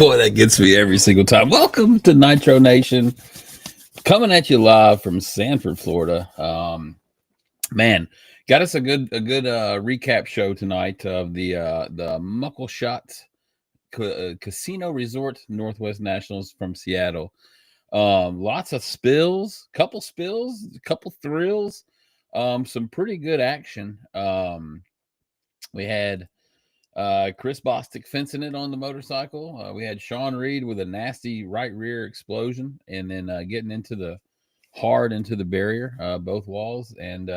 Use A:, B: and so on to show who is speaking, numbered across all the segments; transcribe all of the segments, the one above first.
A: Boy, that gets me every single time. Welcome to Nitro Nation, coming at you live from Sanford, Florida. Man, got us a good recap show tonight of the Muckleshoot Casino Resort Northwest Nationals from Seattle. Lots of spills, couple thrills, some pretty good action. We had Chris Bostic fencing it on the motorcycle. We had Sean Reed with a nasty right rear explosion, and then getting into the barrier, both walls, and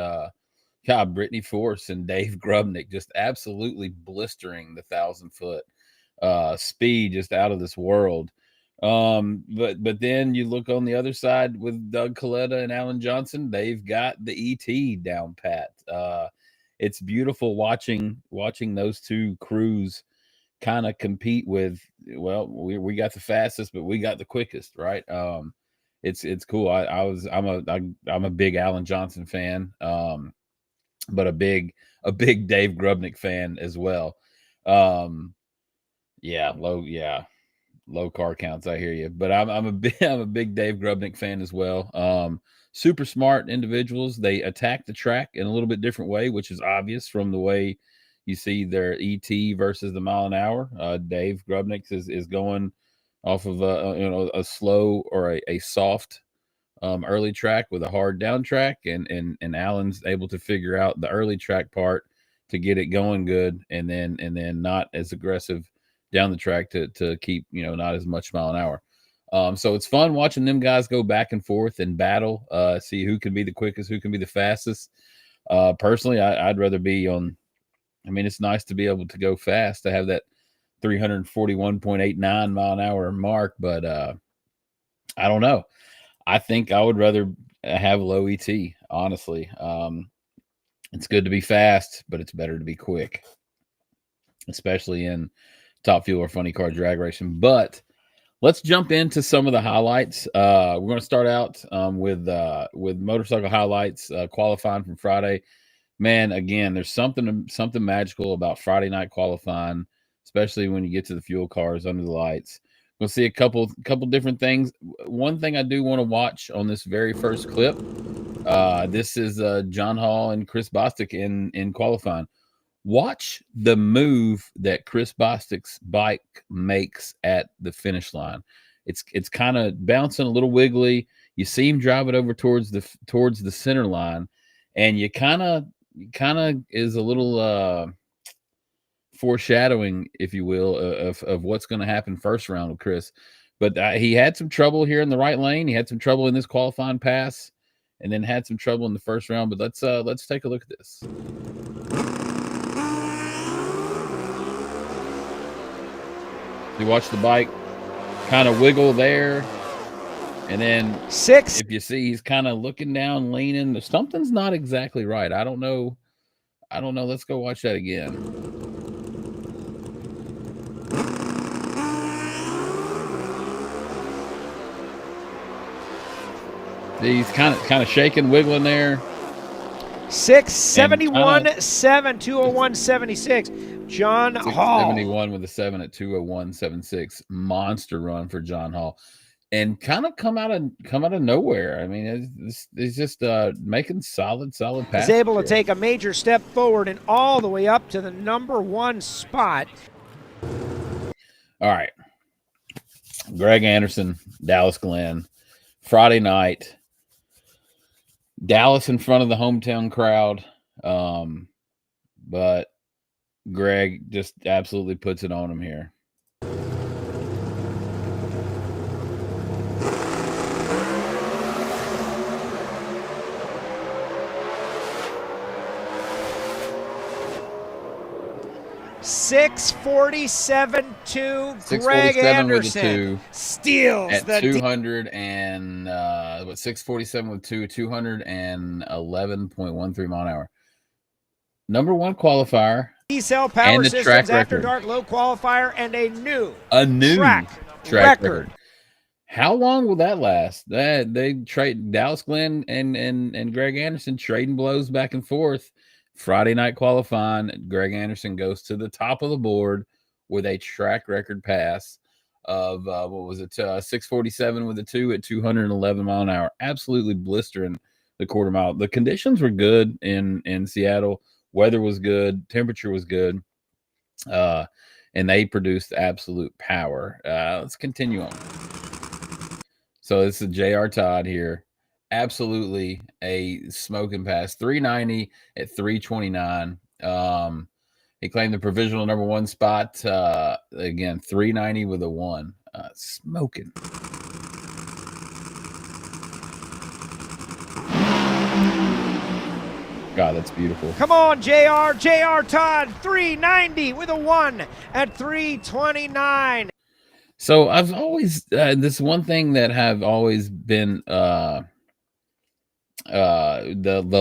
A: Brittany Force and Dave Grubnic just absolutely blistering the 1,000-foot speed, just out of this world. But then you look on the other side with Doug Coletta and Alan Johnson. They've got the ET down pat. It's beautiful watching those two crews kind of compete with, well, we got the fastest, but we got the quickest, right? It's cool. I'm a big Alan Johnson fan, but a big Dave Grubnic fan as well. Low car counts, I hear you, but I'm a big Dave Grubnic fan as well. Super smart individuals. They attack the track in a little bit different way, which is obvious from the way you see their ET versus the mile an hour. Dave Grubnic is going off of a slow or a soft early track with a hard down track, and Alan's able to figure out the early track part to get it going good, and then not as aggressive down the track to keep not as much mile an hour. So it's fun watching them guys go back and forth and battle, see who can be the quickest, who can be the fastest. Personally, I'd rather be on. I mean, it's nice to be able to go fast, to have that 341.89 mile an hour mark, but I don't know. I think I would rather have low ET, honestly. It's good to be fast, but it's better to be quick, especially in Top Fuel or Funny Car Drag Racing. But let's jump into some of the highlights. We're going to start out with motorcycle highlights, qualifying from Friday. Man, again, there's something magical about Friday night qualifying, especially when you get to the fuel cars under the lights. We'll see a couple different things. One thing I do want to watch on this very first clip. This is John Hall and Chris Bostic in qualifying. Watch the move that Chris Bostic's bike makes at the finish line. It's kind of bouncing, a little wiggly. You see him drive it over towards the center line, and you kind of is a little foreshadowing, if you will, of what's going to happen first round with Chris. But he had some trouble here in the right lane. He had some trouble in this qualifying pass, and then had some trouble in the first round. But let's take a look at this. You watch the bike kind of wiggle there, and then if you see, he's kind of looking down, leaning. Something's not exactly right. I don't know. Let's go watch that again. He's kind of shaking, wiggling there.
B: 671 7 201.76. John Hall.
A: 71 with a 7 at 201.76. Monster run for John Hall, and kind of come out of nowhere. I mean, it's just making solid passes.
B: He's able to take a major step forward and all the way up to the number 1 spot.
A: All right, Greg Anderson, Dallas Glenn, Friday night. Dallas in front of the hometown crowd, but Greg just absolutely puts it on him here.
B: .647.2 Greg Anderson steals
A: at 200 and 647 with 211.13 mile an hour. Number 1 qualifier.
B: D-Cell Power Systems After Dark low qualifier and a new track record.
A: How long will that last? They trade Dallas Glenn and Greg Anderson trading blows back and forth. Friday night qualifying, Greg Anderson goes to the top of the board with a track record pass. of what was it, 647 with a 2 at 211 mile an hour. Absolutely blistering the quarter mile. The conditions were good in Seattle. Weather was good. Temperature was good. And they produced absolute power. Let's continue on. So this is J.R. Todd here. Absolutely a smoking pass. 390 at 329. He claimed the provisional number 1 spot. Again, 390 with a 1. Smoking. God, that's beautiful.
B: Come on, JR Todd, 390 with a 1 at 329.
A: So I've always, this one thing that have always been, the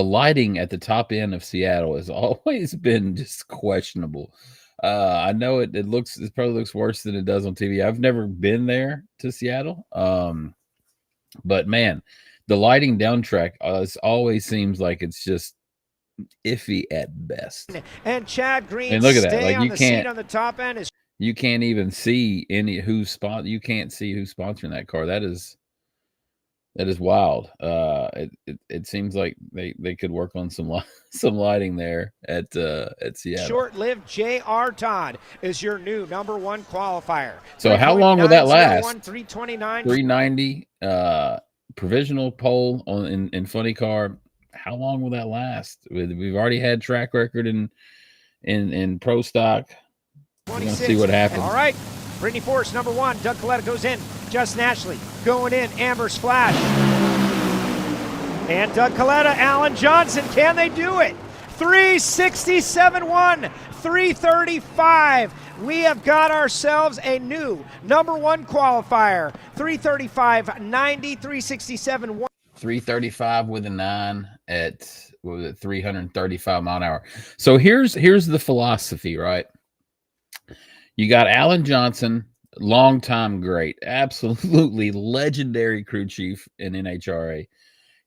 A: lighting at the top end of Seattle has always been just questionable. I know it probably looks worse than it does on TV. I've never been there to Seattle. But man, the lighting down track always seems like it's just iffy at best.
B: And Chad Green,
A: and look at that, like
B: you can't on the top end is
A: you can't even see you can't see who's sponsoring that car. That is wild. It seems like they could work on some lighting there at Seattle.
B: Short-lived. JR Todd is your new number 1 qualifier.
A: So how long will that last?
B: 329,
A: 390 provisional pole in funny car. How long will that last? We've already had track record in pro stock. We're going to see what happens.
B: All right. Brittany Force, number 1. Doug Coletta goes in. Justin Ashley going in. Amber Splash. And Doug Coletta, Alan Johnson. Can they do it? 367.1. 335. We have got ourselves a new number 1 qualifier. 335.90. 367.1.
A: 335 with a 9 at 335 mile an hour. So here's the philosophy, right? You got Alan Johnson, longtime great, absolutely legendary crew chief in NHRA,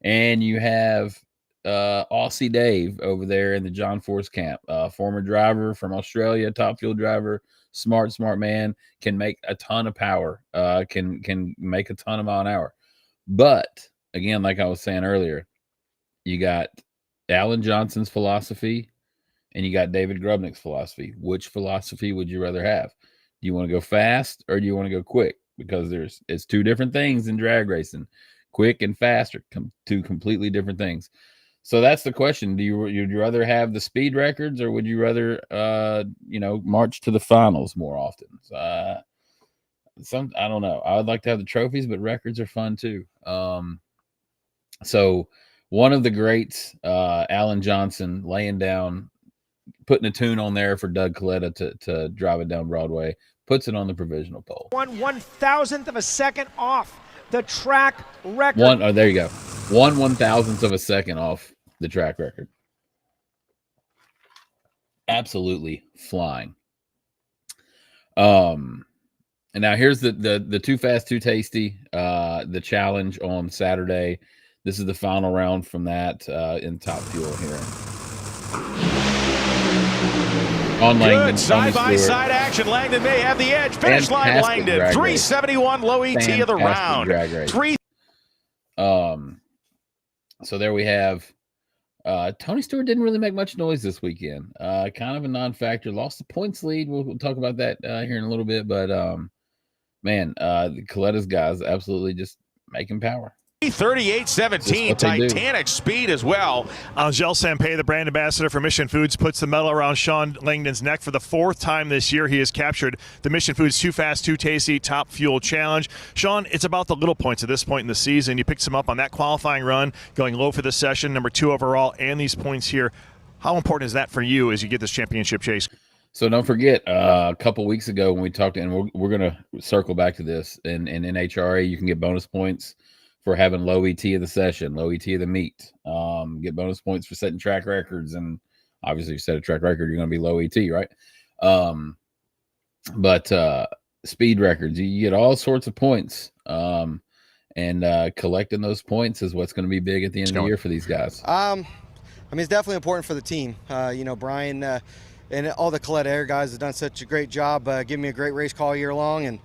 A: and you have Aussie Dave over there in the John Force camp, former driver from Australia, top fuel driver, smart man, can make a ton of power, can make a ton of mile an hour, but again, like I was saying earlier, you got Alan Johnson's philosophy and you got David Grubnic's philosophy. Which philosophy would you rather have? Do you want to go fast or do you want to go quick? Because it's 2 different things in drag racing. Quick and fast are 2 completely different things. So that's the question. Would you rather have the speed records or would you rather march to the finals more often? So, I don't know. I would like to have the trophies, but records are fun too. So one of the greats, Alan Johnson, laying down, putting a tune on there for Doug Coletta to drive it down Broadway, puts it on the provisional pole.
B: 1/1000th of a second off the track record.
A: There you go. 1/1000th of a second off the track record. Absolutely flying. And now here's the Too Fast, Too Tasty, the challenge on Saturday. This is the final round from that in Top Fuel here. On Langdon.
C: Good side-by-side action. Langdon may have the edge. Finish line, Langdon. 371 low ET of the round.
A: So there we have Tony Stewart didn't really make much noise this weekend. Kind of a non-factor. Lost the points lead. We'll talk about that here in a little bit. But, man, the Coletta's guys absolutely just making power.
C: 38-17, Titanic speed as well.
D: Angel Sampey, the brand ambassador for Mission Foods, puts the medal around Sean Langdon's neck for the 4th time this year. He has captured the Mission Foods Too Fast, Too Tasty Top Fuel Challenge. Sean, it's about the little points at this point in the season. You picked some up on that qualifying run, going low for the session, number 2 overall, and these points here. How important is that for you as you get this championship chase?
A: So don't forget, a couple weeks ago when we talked, and we're going to circle back to this, in NHRA, you can get bonus points for having low ET of the session, low ET of the meet. Get bonus points for setting track records, and obviously you set a track record, you're going to be low ET, right? But speed records, you get all sorts of points, and collecting those points is what's going to be big at the end of the year for these guys.
E: I mean, it's definitely important for the team. Brian and all the Coletta Air guys have done such a great job giving me a great race call year long, and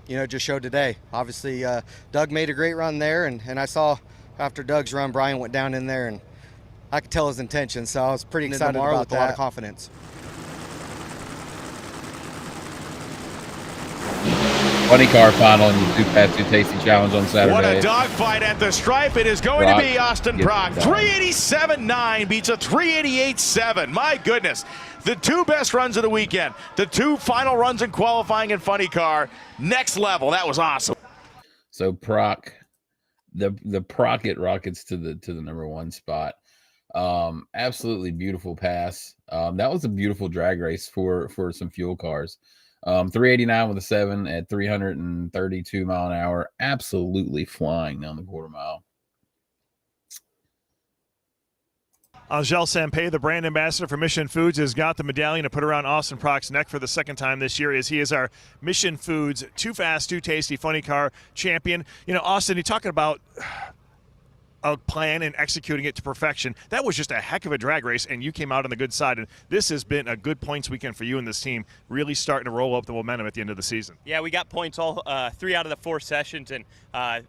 E: you know, just showed today. Obviously, Doug made a great run there, and I saw after Doug's run, Brian went down in there, and I could tell his intention, so I was pretty excited about that. A lot of confidence.
A: Funny car final in the 2 Fast 2 Tasty Challenge on Saturday.
C: What a dogfight at the stripe. It is going to be Austin Prock. 387.9 beats a 388.7. My goodness. The 2 best runs of the weekend. The 2 final runs in qualifying and funny car. Next level. That was awesome.
A: So Prock, the Procket rockets to the #1 spot. Absolutely beautiful pass. That was a beautiful drag race for some fuel cars. 389 with a 7 at 332 mile an hour. Absolutely flying down the quarter mile.
D: Angel Sampé, the brand ambassador for Mission Foods, has got the medallion to put around Austin Prock's neck for the 2nd time this year, as he is our Mission Foods 2 Fast, 2 Tasty Funny Car champion. You know, Austin, you're talking about a plan and executing it to perfection. That was just a heck of a drag race, and you came out on the good side. And this has been a good points weekend for you and this team, really starting to roll up the momentum at the end of the season.
F: Yeah, we got points all 3 out of the 4 sessions, and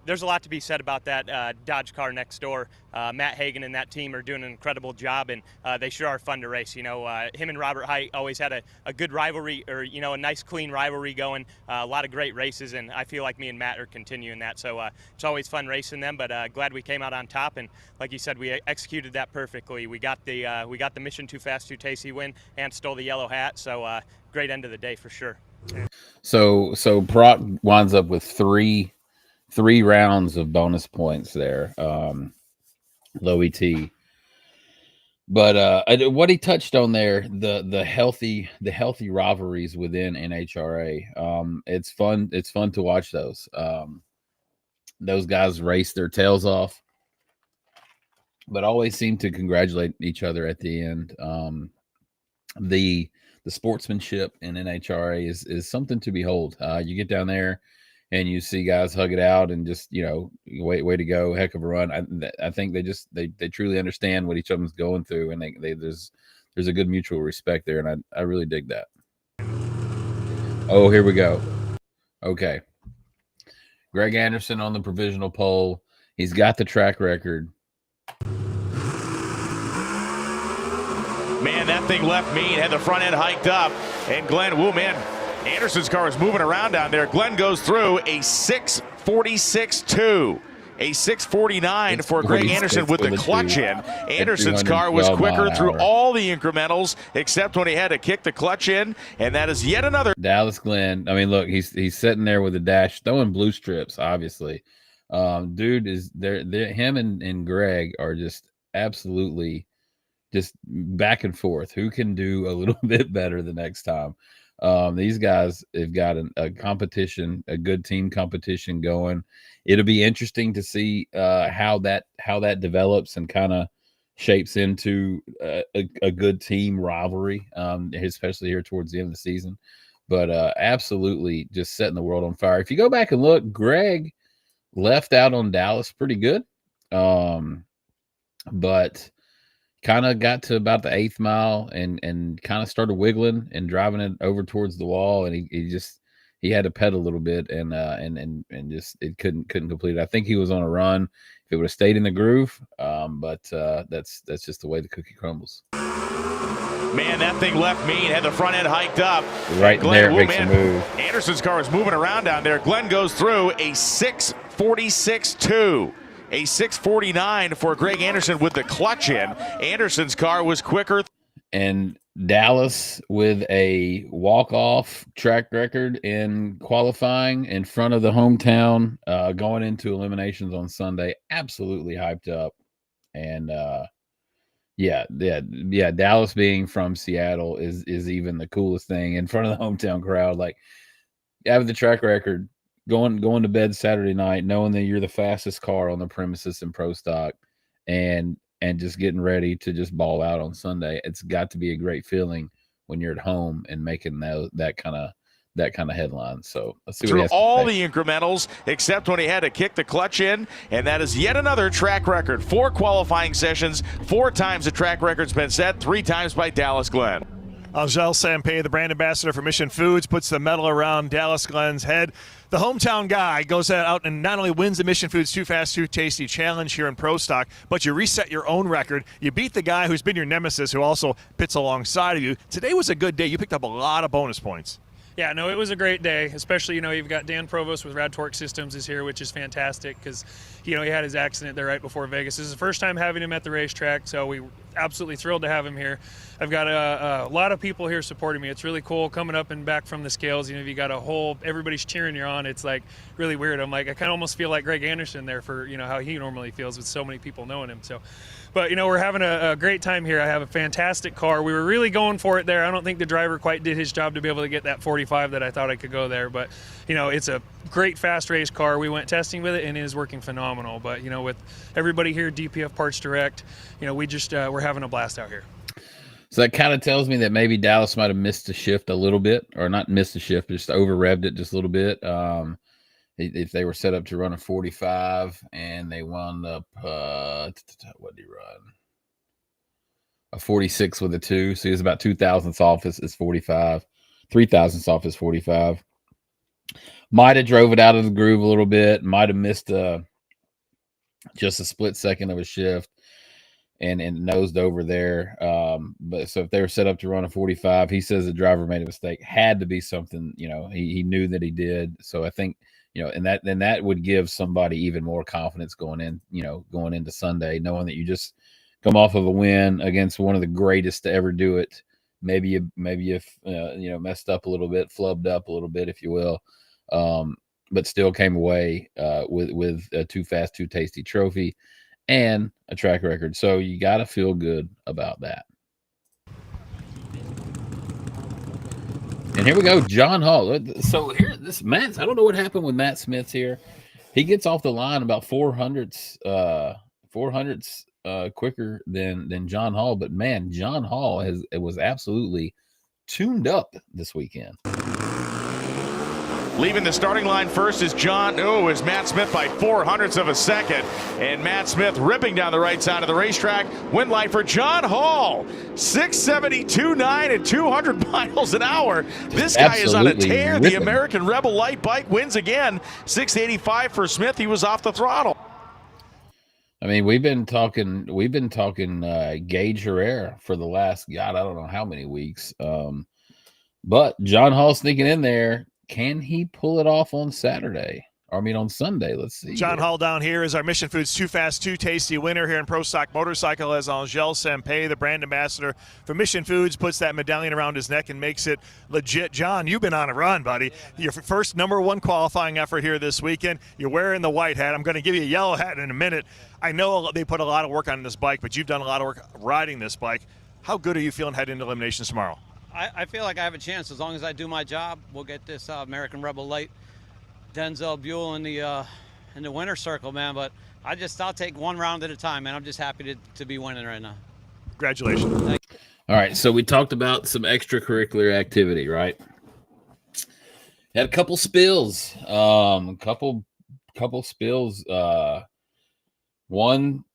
F: there's a lot to be said about that Dodge car next door. Matt Hagan and that team are doing an incredible job, and they sure are fun to race. You know, him and Robert Height always had a good rivalry, or, you know, a nice, clean rivalry going. A lot of great races, and I feel like me and Matt are continuing that. So it's always fun racing them, but glad we came out on top. And like you said, we executed that perfectly. We got the Mission 2 Fast 2 Tasty win and stole the yellow hat. So great end of the day for sure.
A: So Proc winds up with three rounds of bonus points there. Low ET. But what he touched on there, the healthy rivalries within NHRA. It's fun to watch those. Those guys race their tails off, but always seem to congratulate each other at the end. The sportsmanship in NHRA is something to behold. You get down there and you see guys hug it out and just, you know, way to go, heck of a run. I think they truly understand what each of them's going through, and there's a good mutual respect there, and I really dig that. Oh, here we go. Okay, Greg Anderson on the provisional pole. He's got the track record.
C: Man, that thing left mean, had the front end hiked up, and Glenn, woo, man, Anderson's car is moving around down there. Glenn goes through a 6:46.2, a 6:49 for Greg Anderson with the clutch in. Anderson's car was quicker through all the incrementals except when he had to kick the clutch in, and that is yet another.
A: Dallas Glenn, I mean, look, he's sitting there with the dash, throwing blue strips, obviously. Dude is there. Him and Greg are just absolutely just back and forth. Who can do a little bit better the next time? These guys have got a competition, a good team competition going. It'll be interesting to see how that develops and kind of shapes into a good team rivalry, especially here towards the end of the season. But absolutely just setting the world on fire. If you go back and look, Greg left out on Dallas pretty good, but kind of got to about the 8th mile and kind of started wiggling and driving it over towards the wall, and he had to pedal a little bit and just it couldn't complete it. I think he was on a run if it would have stayed in the groove, but that's just the way the cookie crumbles.
C: Man, that thing left mean, had the front end hiked up.
A: Right there, makes a move.
C: Anderson's car is moving around down there. Glenn goes through a 6:46.2. A 6:49 for Greg Anderson with the clutch in. Anderson's car was quicker.
A: And Dallas with a walk-off track record in qualifying in front of the hometown, going into eliminations on Sunday. Absolutely hyped up. And yeah, Dallas being from Seattle is even the coolest thing in front of the hometown crowd. Like, having the track record, going to bed Saturday night, knowing that you're the fastest car on the premises in Pro Stock, and just getting ready to just ball out on Sunday. It's got to be a great feeling when you're at home and making that kind of headline. So let's see what he has to say.
C: All the incrementals except when he had to kick the clutch in, and that is yet another track record. 4 qualifying sessions, 4 times the track record's been set, 3 times by Dallas Glenn.
D: Angel Sampé, the brand ambassador for Mission Foods, puts the medal around Dallas Glenn's head. The hometown guy goes out and not only wins the Mission Foods Too Fast, Too Tasty Challenge here in Pro Stock, but you reset your own record. You beat the guy who's been your nemesis, who also pits alongside of you. Today was a good day. You picked up a lot of bonus points.
G: Yeah, no, it was a great day, especially, you've got Dan Provost with Rad Torque Systems is here, which is fantastic because, he had his accident there right before Vegas. This is the first time having him at the racetrack, so we absolutely thrilled to have him here. I've got a lot of people here supporting me. It's really cool coming up and back from the scales. You got everybody's cheering you on. It's like really weird. I'm like, I kind of almost feel like Greg Anderson there for, how he normally feels with so many people knowing him. So, but, we're having a great time here. I have a fantastic car. We were really going for it there. I don't think the driver quite did his job to be able to get that 45 that I thought I could go there. But, it's a great fast race car. We went testing with it and it is working phenomenal. But, with everybody here, DPF Parts Direct, we just, we're having a blast out here.
A: So that kind of tells me that maybe Dallas might have missed a shift a little bit, or not missed a shift, just over revved it just a little bit. If they were set up to run a 45 and they wound up, what did he run? A 46 with a 2. So he was about 2 thousandths off his 45, 3 thousandths off his 45. Might have drove it out of the groove a little bit. Might have missed just a split second of a shift and nosed over there. But so if they were set up to run a 45, he says the driver made a mistake. Had to be something, he knew that he did. So I think, and that would give somebody even more confidence going into Sunday, knowing that you just come off of a win against one of the greatest to ever do it. Maybe you messed up a little bit, flubbed up a little bit, if you will, but still came away with a Too Fast, Too Tasty trophy and a track record. So you got to feel good about that. And here we go, John Hall. So here, I don't know what happened with Matt Smith here. He gets off the line about 400ths quicker than John Hall. But man, John Hall was absolutely tuned up this weekend.
C: Leaving the starting line first is Matt Smith by 0.04 of a second. And Matt Smith ripping down the right side of the racetrack. Win line for John Hall. 672.9 at 200 miles an hour. This guy is on a tear. Ripping. The American Rebel Light Bike wins again. 685 for Smith. He was off the throttle.
A: I mean, we've been talking Gage Herrera for the last, I don't know how many weeks. But John Hall sneaking in there. Can he pull it off on Saturday? On Sunday. Let's see.
D: John Hall down here is our Mission Foods Too Fast, Too Tasty winner here in Pro Stock Motorcycle, as Angel Sampé, the brand ambassador for Mission Foods, puts that medallion around his neck and makes it legit. John, you've been on a run, buddy. Your first #1 qualifying effort here this weekend. You're wearing the white hat. I'm going to give you a yellow hat in a minute. I know they put a lot of work on this bike, but you've done a lot of work riding this bike. How good are you feeling heading into eliminations tomorrow?
H: I feel like I have a chance. As long as I do my job, we'll get this American Rebel Light Denzel Buell in the winner's circle, man. But I'll take one round at a time, man. I'm just happy to be winning right now.
D: Congratulations.
A: All right, so we talked about some extracurricular activity, right? Had a couple spills. Couple spills. One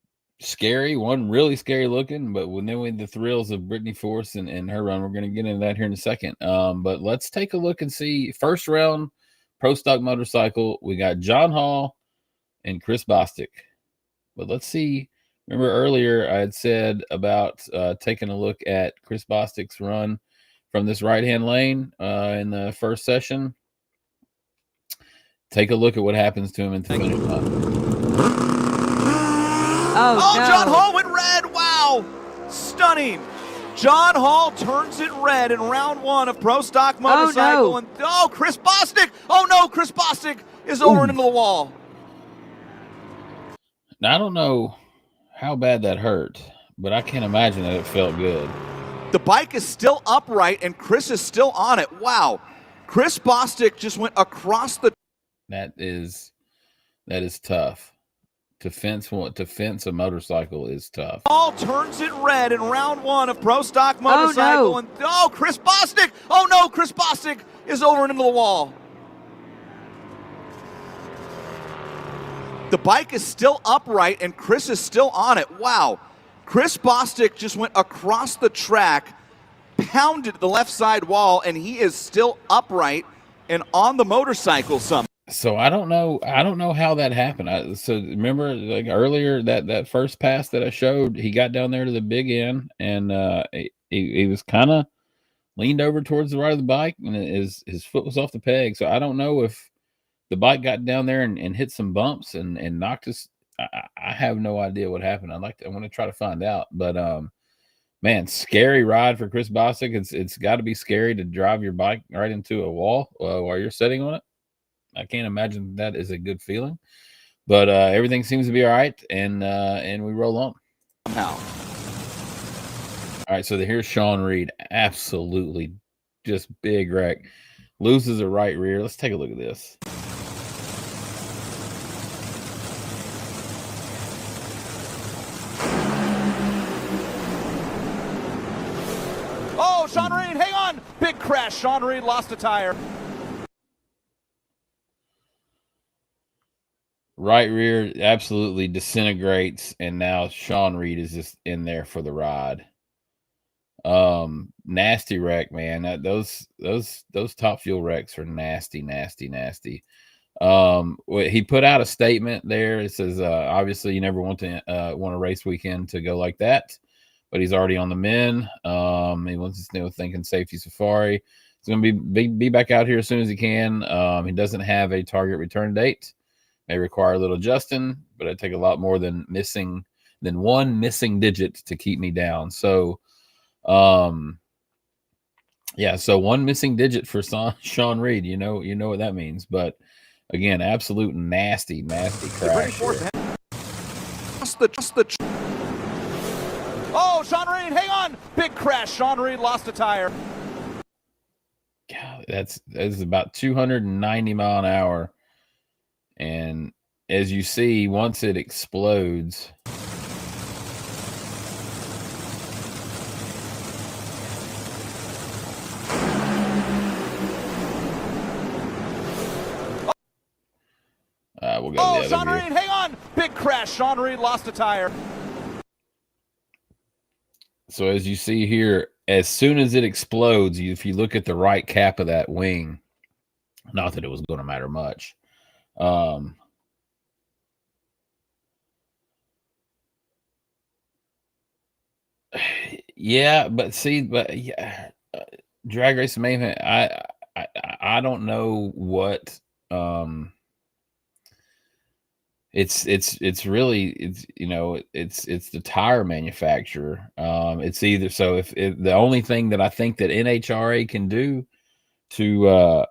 A: scary, one really scary looking, but when the thrills of Brittany Force and her run, we're going to get into that here in a second. But let's take a look and see first round Pro Stock Motorcycle. We got John Hall and Chris Bostic. But let's see. Remember earlier I had said about taking a look at Chris Bostic's run from this right-hand lane in the first session. Take a look at what happens to him in the finish line.
I: Oh, no. John Hall went red. Wow. Stunning. John Hall turns it red in round 1 of Pro Stock Motorcycle.
J: Oh, no.
I: And Chris Bostic. Oh, no. Chris Bostic is over and into the wall.
A: Now, I don't know how bad that hurt, but I can't imagine that it felt good.
I: The bike is still upright, and Chris is still on it. Wow. Chris Bostic just went across the...
A: That is tough. To fence a motorcycle is tough.
I: Hall turns it red in round 1 of Pro Stock Motorcycle.
J: Oh, no.
I: And Chris Bostic. Oh, no. Chris Bostic is over and into the wall. The bike is still upright, and Chris is still on it. Wow. Chris Bostic just went across the track pounded the left side wall, and he is still upright and on the motorcycle somehow.
A: So I don't know how that happened. So remember, like earlier, that first pass that I showed, he got down there to the big end, and he was kind of leaned over towards the right of the bike, and his foot was off the peg. So I don't know if the bike got down there and hit some bumps and knocked us. I have no idea what happened. I want to try to find out. But man, scary ride for Chris Bosick. It's got to be scary to drive your bike right into a wall while you're sitting on it. I can't imagine that is a good feeling, but everything seems to be all right, and we roll on.
I: Now,
A: all right, so here's Sean Reed, absolutely just big wreck, loses a right rear. Let's take a look at this.
I: oh, Sean Reed, hang on! Big crash. Sean Reed lost a tire.
A: Right rear absolutely disintegrates, and now Sean Reed is just in there for the ride. Nasty wreck, man. Those Top Fuel wrecks are nasty. He put out a statement there. It says, obviously you never want a race weekend to go like that, but he's already on the mend. He wants to thinking safety safari. He's going to be back out here as soon as he can. He doesn't have a target return date. May require a little adjusting, but it'd take a lot more than one missing digit to keep me down. So, yeah, so one missing digit for Sean Reed. You know what that means. But again, absolute nasty crash.
I: Oh, Sean Reed, hang on! Big crash. Sean Reed lost a tire.
A: God, that's about 290 mile an hour. And as you see, once it explodes, we'll go.
I: Oh, Sean Reed, hang on! Big crash. Sean Reed lost a tire.
A: So as you see here, as soon as it explodes, if you look at the right cap of that wing, not that it was going to matter much. Yeah, but yeah, drag racing mayhem. I don't know what. It's really it's the tire manufacturer. It's either so if the only thing that I think that NHRA can do to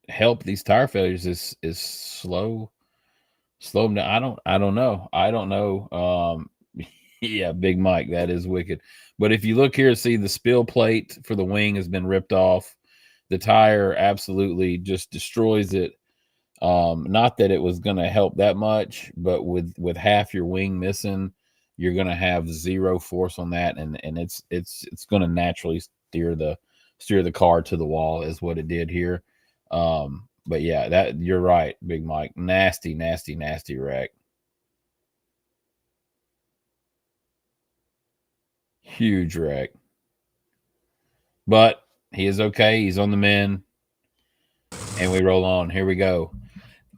A: help these tire failures is slow them down. I don't know. Yeah, Big Mike, that is wicked. But if you look here, see the spill plate for the wing has been ripped off. The tire absolutely just destroys it. Not that it was going to help that much, but with half your wing missing, you're going to have zero force on that, and it's going to naturally steer the car to the wall, is what it did here. But yeah, that you're right, Big Mike. Nasty wreck. Huge wreck. But he is okay. He's on the mend. And we roll on. Here we go.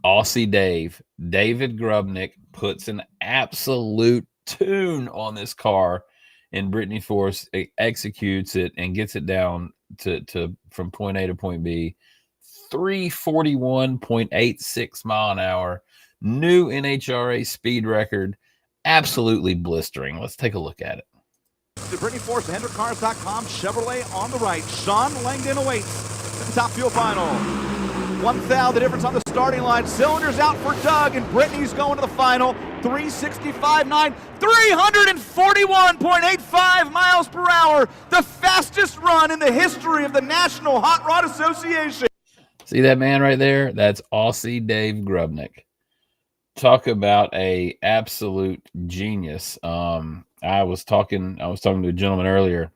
A: Aussie Dave. David Grubnic puts an absolute tune on this car, and Brittany Force executes it and gets it down to from point A to point B. 341.86 mile an hour. New NHRA speed record. Absolutely blistering. Let's take a look at it.
I: To Brittany Force, HendrickCars.com, Chevrolet on the right. Sean Langdon awaits the Top Fuel final. 1,000 the difference on the starting line. Cylinders out for Doug, and Brittany's going to the final. 365.9, 341.85 miles per hour. The fastest run in the history of the National Hot Rod Association.
A: See that man right there? That's Aussie Dave Grubnic. Talk about a absolute genius. I was talking to a gentleman earlier.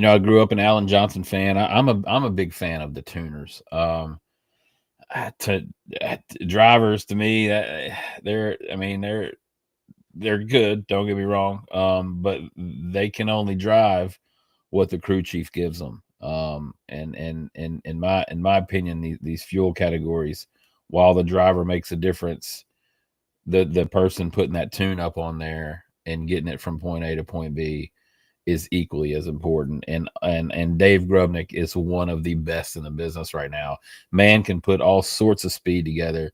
A: I grew up an Alan Johnson fan. I'm a big fan of the tuners. Drivers, to me, they're they're good. Don't get me wrong. But they can only drive what the crew chief gives them. And in my opinion, these fuel categories, while the driver makes a difference, the person putting that tune up on there and getting it from point A to point B is equally as important. And Dave Grubnic is one of the best in the business right now. Man can put all sorts of speed together.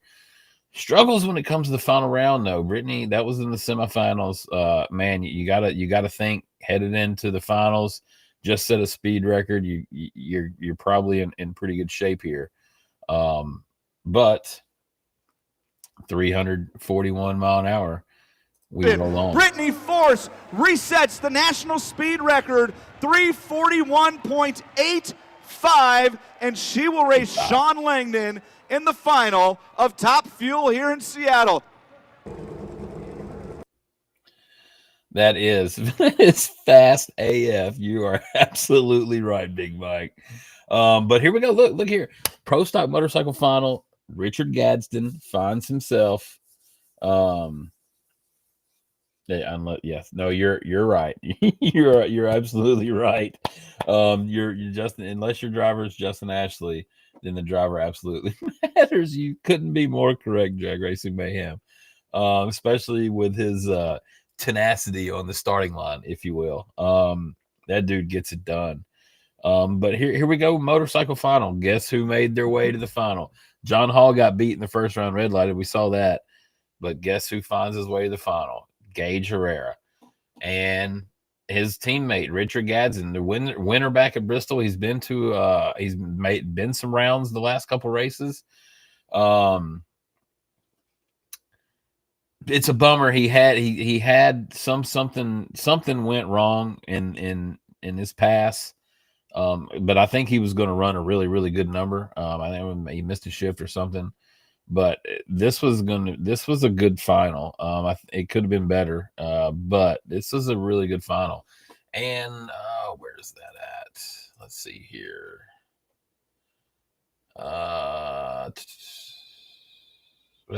A: Struggles when it comes to the final round, though. Brittany, that was in the semifinals. Man, you gotta think headed into the finals. Just set a speed record. You're probably in pretty good shape here. But 341 mile an hour. We roll on.
I: Brittany Force resets the national speed record, 341.85, and she will race Shawn Langdon in the final of Top Fuel here in Seattle.
A: That is it's fast AF. You are absolutely right, Big Mike. But here we go. Look here. Pro Stock Motorcycle Final. Richard Gadsden finds himself. Yes, no, you're right. you're absolutely right. You're Justin. Unless your driver is Justin Ashley, then the driver absolutely matters. You couldn't be more correct, Drag Racing Mayhem. Especially with his tenacity on the starting line, if you will. That dude gets it done. But here we go, motorcycle final. Guess who made their way to the final? John Hall got beat in the first round, red lighted. We saw that. But guess who finds his way to the final? Gage Herrera and his teammate Richard Gadsden, the winner back at Bristol. He's been to he's been some rounds the last couple races. It's a bummer. He had something went wrong in his pass. But I think he was going to run a really, really good number. I think he missed a shift or something. But this was a good final. It could have been better, but this was a really good final. And where's that at? Let's see here. I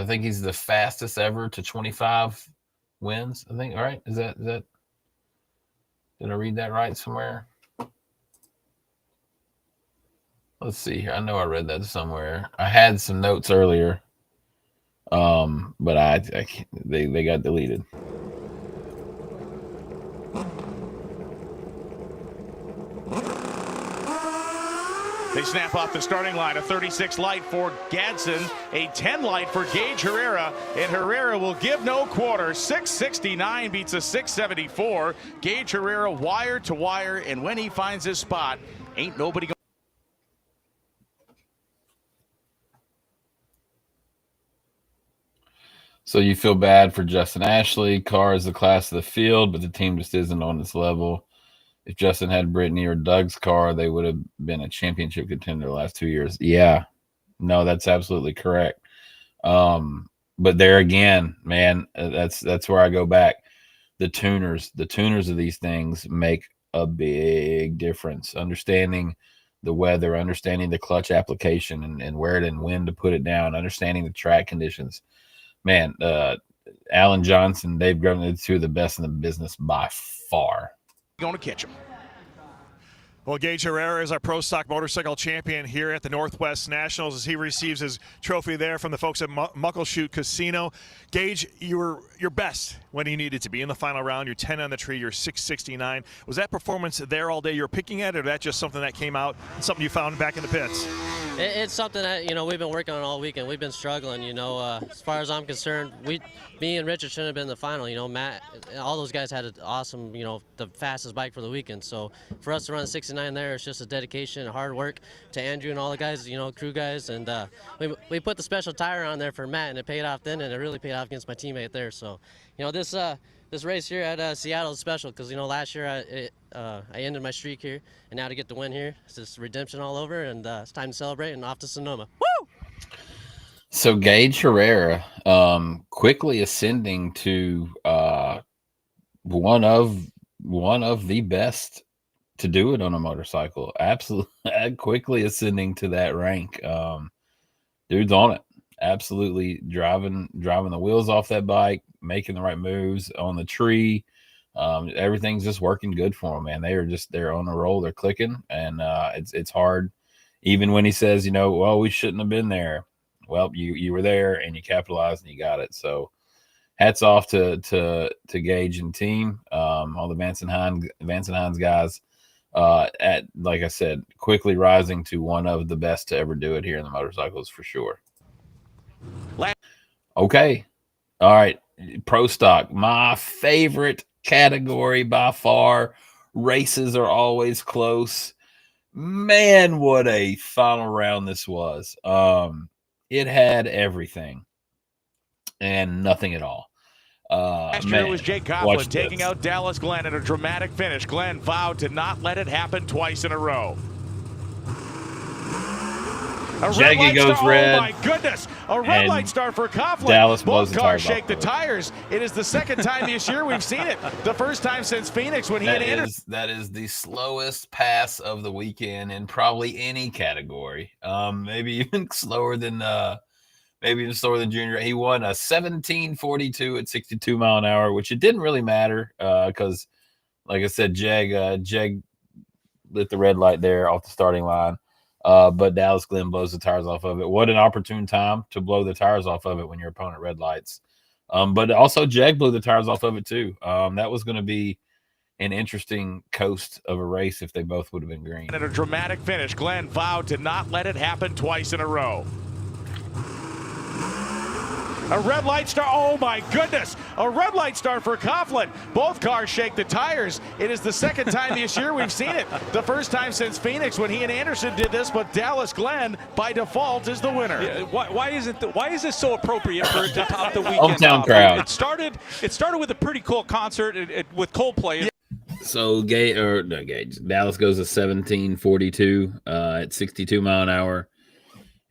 A: think he's the fastest ever to 25 wins. I think. All right, is that? Did I read that right somewhere? Let's see here. I know I read that somewhere. I had some notes earlier, but they got deleted.
C: They snap off the starting line. A 36 light for Gadsden, a 10 light for Gage Herrera, and Herrera will give no quarter. 669 beats a 674. Gage Herrera wire to wire, and when he finds his spot, ain't nobody going.
A: So you feel bad for Justin Ashley. Carr is the class of the field, but the team just isn't on this level. If Justin had Brittany or Doug's car, they would have been a championship contender the last 2 years. Yeah, no, that's absolutely correct. But there again, man, that's where I go back. The tuners of these things make a big difference. Understanding the weather, understanding the clutch application and where and when to put it down, understanding the track conditions. Man, Alan Johnson, Dave Grubnic, two of the best in the business by far.
C: Going to catch him.
D: Well, Gage Herrera is our Pro Stock Motorcycle champion here at the Northwest Nationals as he receives his trophy there from the folks at Muckleshoot Casino. Gage, you were your best when you needed to be in the final round. You're 10 on the tree. You're 669. Was that performance there all day you're picking at, or that just something that came out, something you found back in the pits?
J: It's something that, we've been working on all weekend. We've been struggling, as far as I'm concerned. Me and Richard shouldn't have been in the final. Matt, all those guys had an awesome, the fastest bike for the weekend. So for us to run 69 there, it's just a dedication and hard work to Andrew and all the guys, crew guys. And we put the special tire on there for Matt, and it paid off then, and it really paid off against my teammate there. So, this race here at Seattle is special because, last year I ended my streak here, and now to get the win here, it's just redemption all over, and it's time to celebrate and off to Sonoma. Woo!
A: So Gage Herrera quickly ascending to one of the best to do it on a motorcycle. Absolutely quickly ascending to that rank. Dude's on it. Absolutely driving the wheels off that bike, making the right moves on the tree. Everything's just working good for them, man. They're on a roll. They're clicking, and it's hard. Even when he says, well, we shouldn't have been there. Well, you were there and you capitalized and you got it. So hats off to Gage and team, all the Vance and Hines guys. Like I said, quickly rising to one of the best to ever do it here in the motorcycles for sure. Okay. All right. Pro stock, my favorite category by far. Races are always close. Man, what a final round this was. It had everything and nothing at all.
C: Last year it was Jake Coughlin taking out Dallas Glenn in a dramatic finish. Glenn vowed to not let it happen twice in a row.
A: Jaggy goes red.
C: Oh my goodness! A red light start for Coughlin.
A: Dallas blows
C: Both cars shake the tires. It is the second time this year we've seen it. The first time since Phoenix when he had entered.
A: That is the slowest pass of the weekend in probably any category. Maybe even slower than Junior. He won a 17:42 at 62 mile an hour, which it didn't really matter because, like I said, Jag lit the red light there off the starting line. But Dallas Glenn blows the tires off of it. What an opportune time to blow the tires off of it when your opponent red lights. But also Jag blew the tires off of it too. That was going to be an interesting coast of a race if they both would have been green.
C: And a dramatic finish. Glenn vowed to not let it happen twice in a row. A red light start. Oh my goodness! A red light start for Coughlin. Both cars shake the tires. It is the second time this year we've seen it. The first time since Phoenix when he and Anderson did this, but Dallas Glenn by default is the winner.
K: Yeah, why is this so appropriate for it to top the weekend?
A: Hometown crowd.
K: It started with a pretty cool concert with Coldplay.
A: Yeah. So Dallas goes to 17:42 at 62 mile an hour.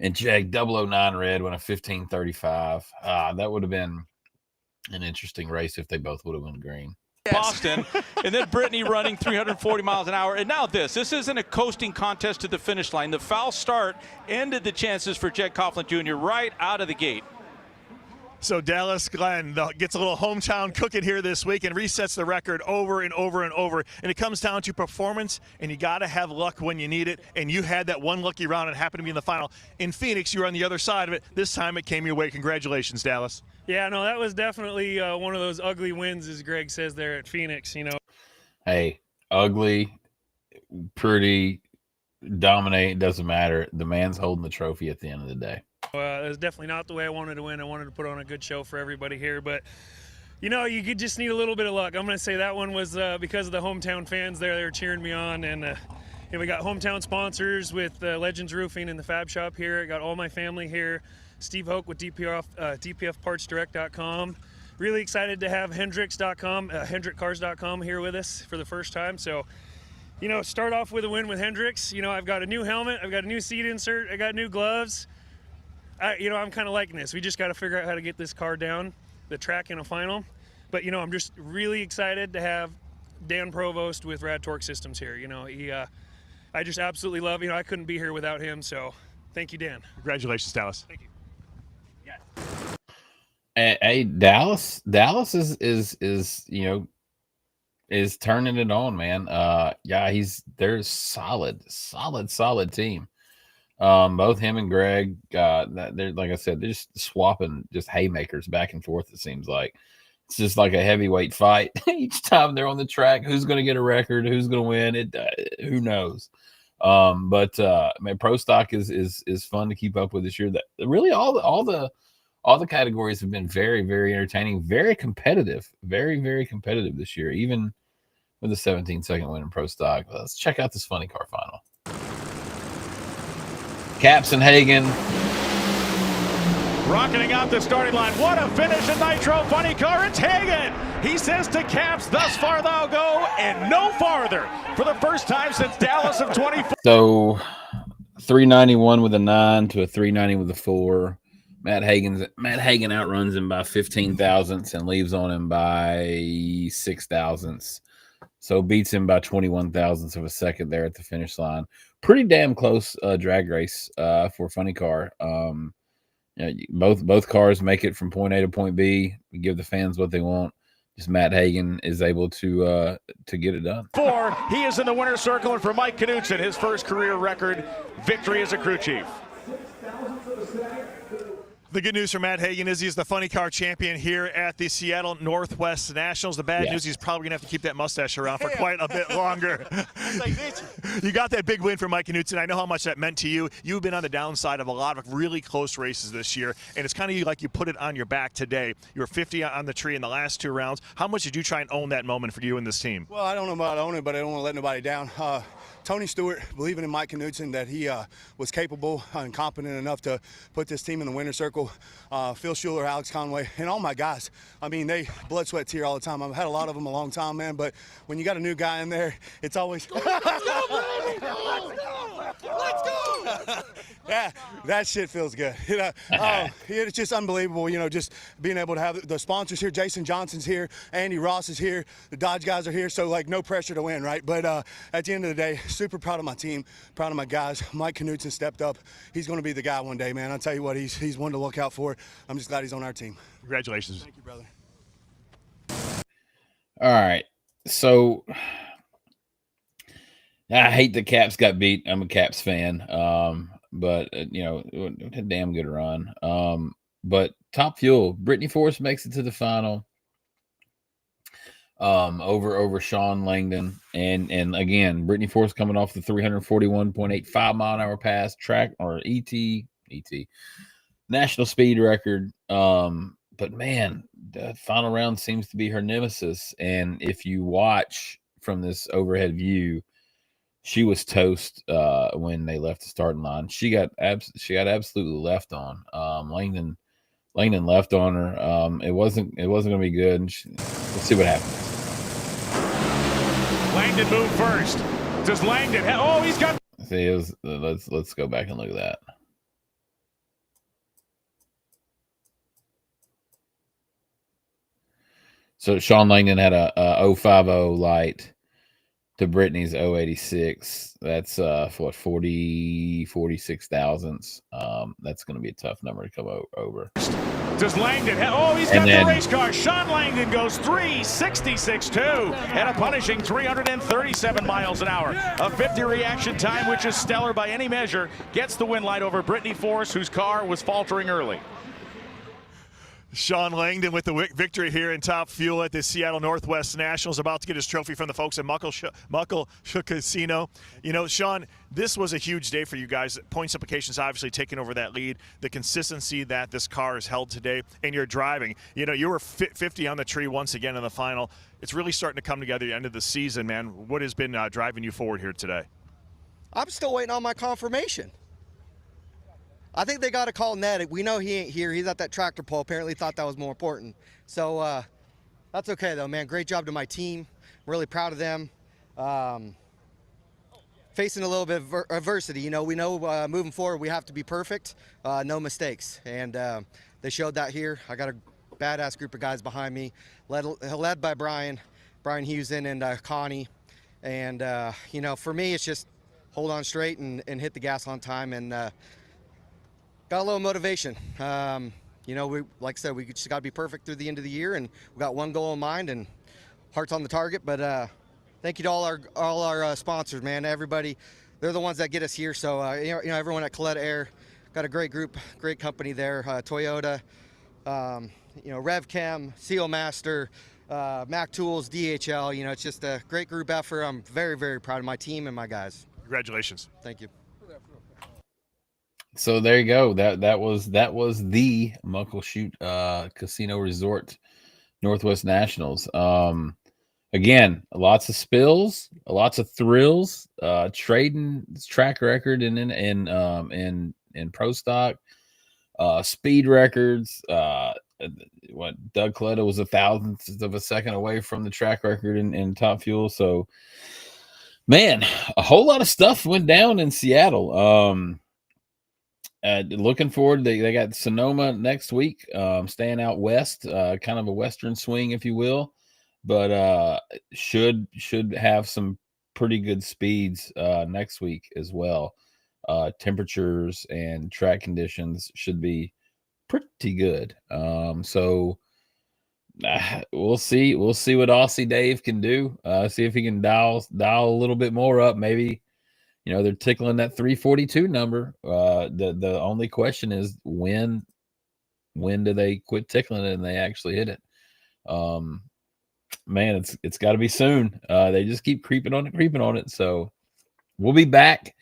A: And Jag 009 red went a 15:35. That would have been an interesting race if they both would have went green.
K: Boston, and then Brittany running 340 miles an hour. And now this isn't a coasting contest to the finish line. The foul start ended the chances for Jag Coughlin Jr. right out of the gate.
D: So Dallas Glenn gets a little hometown cooking here this week and resets the record over and over and over. And it comes down to performance, and you got to have luck when you need it. And you had that one lucky round and happened to be in the final. In Phoenix, you were on the other side of it. This time it came your way. Congratulations, Dallas.
G: Yeah, no, that was definitely one of those ugly wins, as Greg says there at Phoenix,
A: Hey, ugly, pretty, dominate, doesn't matter. The man's holding the trophy at the end of the day.
G: It was definitely not the way I wanted to win. I wanted to put on a good show for everybody here, but you could just need a little bit of luck. I'm going to say that one was because of the hometown fans there. They were cheering me on, and we got hometown sponsors with Legends Roofing and the Fab Shop here. I got all my family here. Steve Hoke with DPFpartsdirect.com. Really excited to have Hendrickcars.com here with us for the first time. So, start off with a win with Hendricks. I've got a new helmet. I've got a new seat insert. I got new gloves. I'm kind of liking this. We just got to figure out how to get this car down the track in a final. But, I'm just really excited to have Dan Provost with Rad Torque Systems here. I just absolutely love, I couldn't be here without him. So thank you, Dan.
D: Congratulations, Dallas.
G: Thank you.
A: Yeah. Hey, Dallas is turning it on, man. They're solid team. Both him and Greg, they're, like I said, they're just swapping just haymakers back and forth. It seems like it's just like a heavyweight fight each time they're on the track. Who's going to get a record? Who's going to win? Who knows? But pro stock is fun to keep up with this year. That really all the categories have been very, very entertaining, very competitive, very, very competitive this year, even with a 17-second win in pro stock. Let's check out this funny car final. Caps and Hagen
C: rocketing out the starting line. What a finish in Nitro. Funny car. It's Hagen. He says to Caps, thus far thou go and no farther for the first time since Dallas of 24.
A: So 391 with a 9 to a 390 with a 4. Matt Hagen outruns him by 15 thousandths and leaves on him by 6 thousandths. So beats him by 21 thousandths of a second there at the finish line. Pretty damn close drag race for Funny Car. both cars make it from point A to point B. We give the fans what they want. Just Matt Hagan is able to get it done.
C: 4, he is in the winner's circle, and for Mike Knutson, his first career record victory as a crew chief.
D: The good news for Matt Hagan is he's the funny car champion here at the Seattle Northwest Nationals. The bad news, he's probably going to have to keep that mustache around for quite a bit longer. You got that big win for Mike Knutson. I know how much that meant to you. You've been on the downside of a lot of really close races this year, and it's kind of like you put it on your back today. You were 50 on the tree in the last 2 rounds. How much did you try and own that moment for you and this team?
L: Well, I don't know about owning it, but I don't want to let nobody down. Tony Stewart believing in Mike Knutson that he was capable and competent enough to put this team in the winner's circle. Phil Schuler, Alex Conway, and all my guys. I mean, they blood, sweat, tear all the time. I've had a lot of them a long time, man, but when you got a new guy in there, it's always let's go! Yeah, that shit feels good. It's just unbelievable, just being able to have the sponsors here. Jason Johnson's here, Andy Ross is here, the Dodge guys are here, so like no pressure to win, right? But at the end of the day, super proud of my team, proud of my guys. Mike Knutson stepped up. He's going to be the guy one day, man. I'll tell you what, he's one to look out for. I'm just glad he's on our team.
D: Congratulations.
L: Thank you, brother.
A: All right. So I hate the Caps got beat. I'm a Caps fan. But a damn good run. But Top Fuel, Brittany Force makes it to the final. Over Sean Langdon. And again, Brittany Force coming off the 341.85 mile an hour pass track or ET national speed record. But man, the final round seems to be her nemesis. And if you watch from this overhead view, she was toast when they left the starting line. She got absolutely left on. Langdon left on her. It wasn't going to be good. And let's see what happens.
C: Langdon moved first. Does Langdon? He's got.
A: See, let's go back and look at that. So Sean Langdon had a 050 light to Brittany's 086. That's 46 thousandths. That's going to be a tough number to come over.
C: Does Langdon? He's got the race car. Sean Langdon goes 3:66.2 and a punishing 337 miles an hour. A 50 reaction time, which is stellar by any measure, gets the win light over Brittany Force, whose car was faltering early.
D: Sean Langdon with the victory here in Top Fuel at the Seattle Northwest Nationals, about to get his trophy from the folks at Muckleshoot Casino. Sean, this was a huge day for you guys. Points implications obviously taking over that lead, the consistency that this car has held today, and your driving. You were 50 on the tree once again in the final. It's really starting to come together at the end of the season, man. What has been driving you forward here today?
E: I'm still waiting on my confirmation. I think they got to call Ned. We know he ain't here. He's at that tractor pull. Apparently thought that was more important. So that's okay, though, man. Great job to my team. I'm really proud of them. Facing a little bit of adversity. We know moving forward we have to be perfect, no mistakes. And they showed that here. I got a badass group of guys behind me, led by Brian Hewson and Connie. And, for me, it's just hold on straight and hit the gas on time and got a little motivation. Like I said, we just got to be perfect through the end of the year, and we got one goal in mind and hearts on the target. But thank you to all our sponsors, man. Everybody, they're the ones that get us here. So everyone at Coletta Air, got a great group, great company there. Toyota, RevChem, Seal Master, Mac Tools, DHL. It's just a great group effort. I'm very, very proud of my team and my guys.
D: Congratulations.
E: Thank you.
A: So there you go. That was the Muckleshoot Casino Resort Northwest Nationals. Again, lots of spills, lots of thrills, trading track record in pro stock, speed records. What Doug Coletta was 1,000th of a second away from the track record in Top Fuel. So, man, a whole lot of stuff went down in Seattle. Looking forward, they got Sonoma next week, staying out west, kind of a western swing, if you will, but should have some pretty good speeds next week as well. Temperatures and track conditions should be pretty good. So we'll see what Aussie Dave can do. See if he can dial a little bit more up. Maybe, they're tickling that 342 number. The only question is when do they quit tickling it and they actually hit it? Man, it's got to be soon. They just keep creeping on it. So we'll be back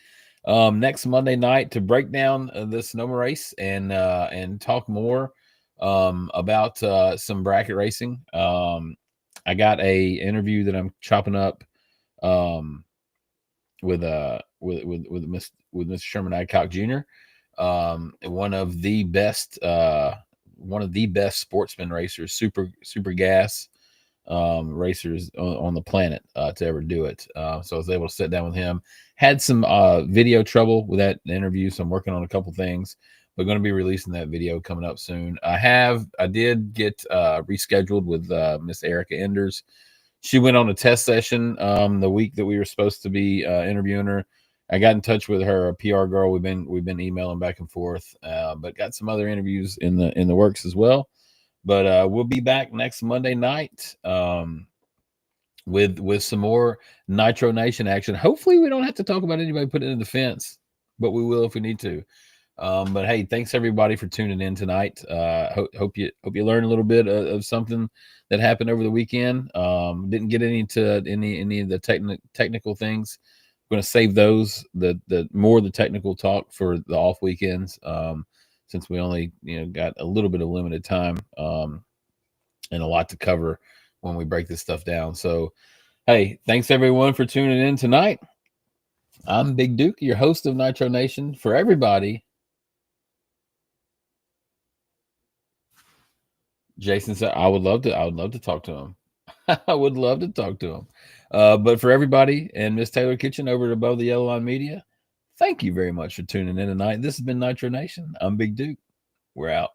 A: next Monday night to break down the Sonoma race and talk more about some bracket racing. I got a interview that I'm chopping up with Mr. Sherman Adcock Jr. One of the best sportsman racers, super gas racers on the planet to ever do it. So I was able to sit down with him. Had some video trouble with that interview, so I'm working on a couple things. We're going to be releasing that video coming up soon. I did get rescheduled with Miss Erica Enders. She went on a test session the week that we were supposed to be interviewing her. I got in touch with her, a PR girl. We've been emailing back and forth, but got some other interviews in the works as well. But we'll be back next Monday night with some more Nitro Nation action. Hopefully, we don't have to talk about anybody putting in the fence, but we will if we need to. But hey, thanks everybody for tuning in tonight. Hope you learned a little bit of something that happened over the weekend. Didn't get into any of the technical things. I'm going to save those the more of the technical talk for the off weekends. Since we only got a little bit of limited time and a lot to cover when we break this stuff down. So hey, thanks everyone for tuning in tonight. I'm Big Duke, your host of Nitro Nation. For everybody, Jason said, I would love to talk to him. I would love to talk to him. But for everybody and Miss Taylor Kitchen over at Above the Yellow Line Media, thank you very much for tuning in tonight. This has been Nitro Nation. I'm Big Duke. We're out.